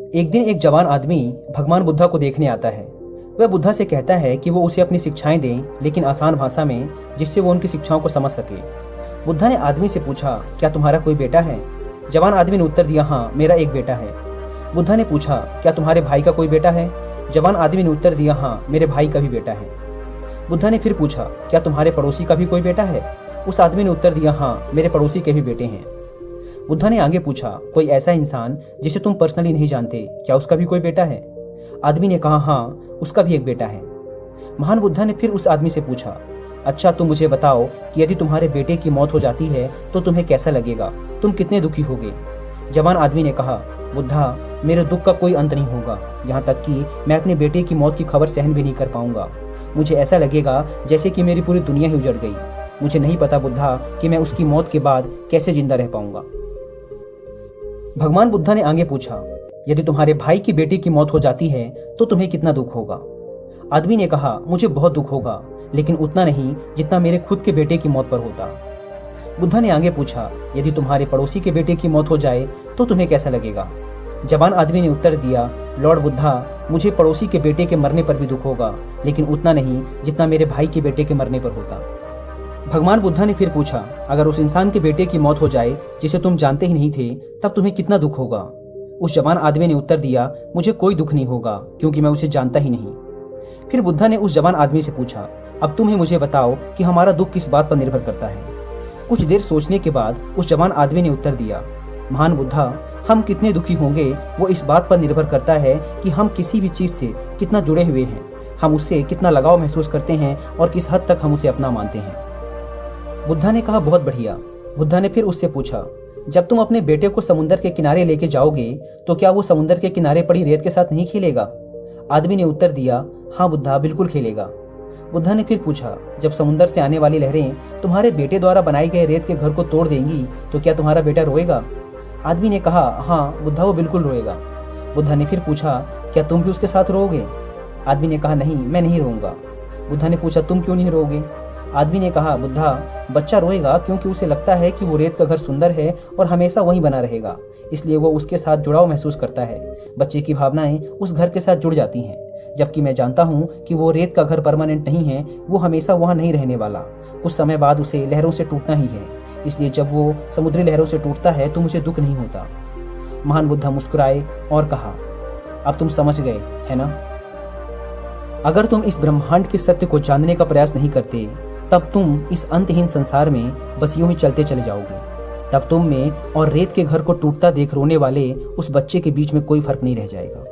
एक दिन एक जवान आदमी भगवान बुद्धा को देखने आता है। वह बुद्धा से कहता है कि वो उसे अपनी शिक्षाएं दें, लेकिन आसान भाषा में, जिससे वो उनकी शिक्षाओं को समझ सके। बुद्धा ने आदमी से पूछा, क्या तुम्हारा कोई बेटा है? जवान आदमी ने उत्तर दिया, हाँ, मेरा एक बेटा है। बुद्धा ने पूछा, क्या तुम्हारे भाई का कोई बेटा है? जवान आदमी ने उत्तर दिया, हाँ, मेरे भाई का भी बेटा है। बुद्धा ने फिर पूछा, क्या तुम्हारे पड़ोसी का भी कोई बेटा है? उस आदमी ने उत्तर दिया, हाँ, मेरे पड़ोसी के भी बेटे हैं। बुद्धा ने आगे पूछा, कोई ऐसा इंसान जिसे तुम पर्सनली नहीं जानते, क्या उसका भी कोई बेटा है? आदमी ने कहा, हाँ, उसका भी एक बेटा है। महान बुद्धा ने फिर उस आदमी से पूछा, अच्छा, तुम मुझे बताओ कि यदि तुम्हारे बेटे की मौत हो जाती है तो तुम्हें कैसा लगेगा? तुम कितने दुखी होगे? जवान आदमी ने कहा, बुद्धा, मेरे दुख का कोई अंत नहीं होगा, यहाँ तक कि मैं अपने बेटे की मौत की खबर सहन भी नहीं कर पाऊंगा। मुझे ऐसा लगेगा जैसे कि मेरी पूरी दुनिया ही उजड़ गई। मुझे नहीं पता बुद्धा कि मैं उसकी मौत के बाद कैसे जिंदा रह पाऊंगा। भगवान बुद्धा ने आगे पूछा, यदि तुम्हारे भाई की बेटी की मौत हो जाती है तो तुम्हें कितना दुख होगा? आदमी ने कहा, मुझे बहुत दुख होगा, लेकिन उतना नहीं जितना मेरे खुद के बेटे की मौत पर होता। बुद्धा ने आगे पूछा, यदि तुम्हारे पड़ोसी के बेटे की मौत हो जाए तो तुम्हें कैसा लगेगा? जवान आदमी ने उत्तर दिया, लॉर्ड बुद्धा, मुझे पड़ोसी के बेटे के मरने पर भी दुख होगा, लेकिन उतना नहीं जितना मेरे भाई के बेटे के मरने पर होता। भगवान बुद्धा ने फिर पूछा, अगर उस इंसान के बेटे की मौत हो जाए जिसे तुम जानते ही नहीं थे, तब तुम्हें कितना दुख होगा? उस जवान आदमी ने उत्तर दिया, मुझे कोई दुख नहीं होगा, क्योंकि मैं उसे जानता ही नहीं। फिर बुद्धा ने उस जवान आदमी से पूछा, अब तुम ही मुझे बताओ कि हमारा दुख किस बात पर निर्भर करता है? कुछ देर सोचने के बाद उस जवान आदमी ने उत्तर दिया, महान बुद्धा, हम कितने दुखी होंगे वो इस बात पर निर्भर करता है कि हम किसी भी चीज़ से कितना जुड़े हुए हैं, हम उससे कितना लगाव महसूस करते हैं और किस हद तक हम उसे अपना मानते हैं। बुद्धा ने कहा, बहुत बढ़िया। बुद्धा ने फिर उससे पूछा, जब तुम अपने बेटे को समुद्र के किनारे लेके जाओगे तो क्या वो समुद्र के किनारे पड़ी रेत के साथ नहीं खेलेगा? आदमी ने उत्तर दिया, हाँ बुद्धा, बिल्कुल खेलेगा। बुद्धा ने फिर पूछा, जब समुद्र से आने वाली लहरें तुम्हारे बेटे द्वारा बनाए गए रेत के घर को तोड़ देंगी तो क्या तुम्हारा बेटा रोएगा? आदमी ने कहा, हाँ बुद्धा, वो बिल्कुल रोएगा। बुद्धा ने फिर पूछा, क्या तुम भी उसके साथ रोओगे? आदमी ने कहा, नहीं, मैं नहीं रोऊंगा। बुद्धा ने पूछा, तुम क्यों नहीं रोओगे? आदमी ने कहा, बुद्धा, बच्चा रोएगा क्योंकि उसे लगता है कि वो रेत का घर सुंदर है और हमेशा वहीं बना रहेगा, इसलिए वो उसके साथ जुड़ाव महसूस करता है। बच्चे की भावनाएं उस घर के साथ जुड़ जाती हैं, जबकि मैं जानता हूँ कि वो रेत का घर परमानेंट नहीं है, वो हमेशा वहाँ नहीं रहने वाला, कुछ समय बाद उसे लहरों से टूटना ही है, इसलिए जब वो समुद्री लहरों से टूटता है तो मुझे दुख नहीं होता। महान बुद्धा मुस्कुराए और कहा, अब तुम समझ गए, है ना? अगर तुम इस ब्रह्मांड के सत्य को जानने का प्रयास नहीं करते, तब तुम इस अंतहीन संसार में बस यूं ही चलते चले जाओगे। तब तुम में और रेत के घर को टूटता देख रोने वाले उस बच्चे के बीच में कोई फर्क नहीं रह जाएगा।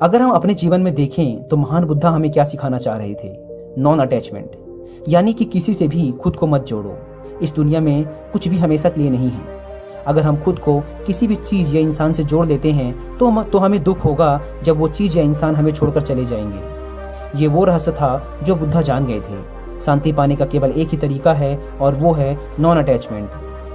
अगर हम अपने जीवन में देखें तो महान बुद्धा हमें क्या सिखाना चाह रहे थे? नॉन अटैचमेंट, यानी कि किसी से भी खुद को मत जोड़ो। इस दुनिया में कुछ भी हमेशा के लिए नहीं है। अगर हम खुद को किसी भी चीज़ या इंसान से जोड़ लेते हैं तो हमें दुख होगा जब वो चीज़ या इंसान हमें छोड़कर चले जाएंगे। ये वो रहस्य था जो बुद्धा जान गए थे। शांति पाने का केवल एक ही तरीका है और वो है नॉन अटैचमेंट,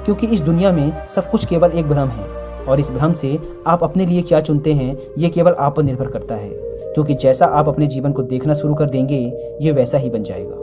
क्योंकि इस दुनिया में सब कुछ केवल एक भ्रम है और इस भ्रम से आप अपने लिए क्या चुनते हैं ये केवल आप पर निर्भर करता है, क्योंकि जैसा आप अपने जीवन को देखना शुरू कर देंगे ये वैसा ही बन जाएगा।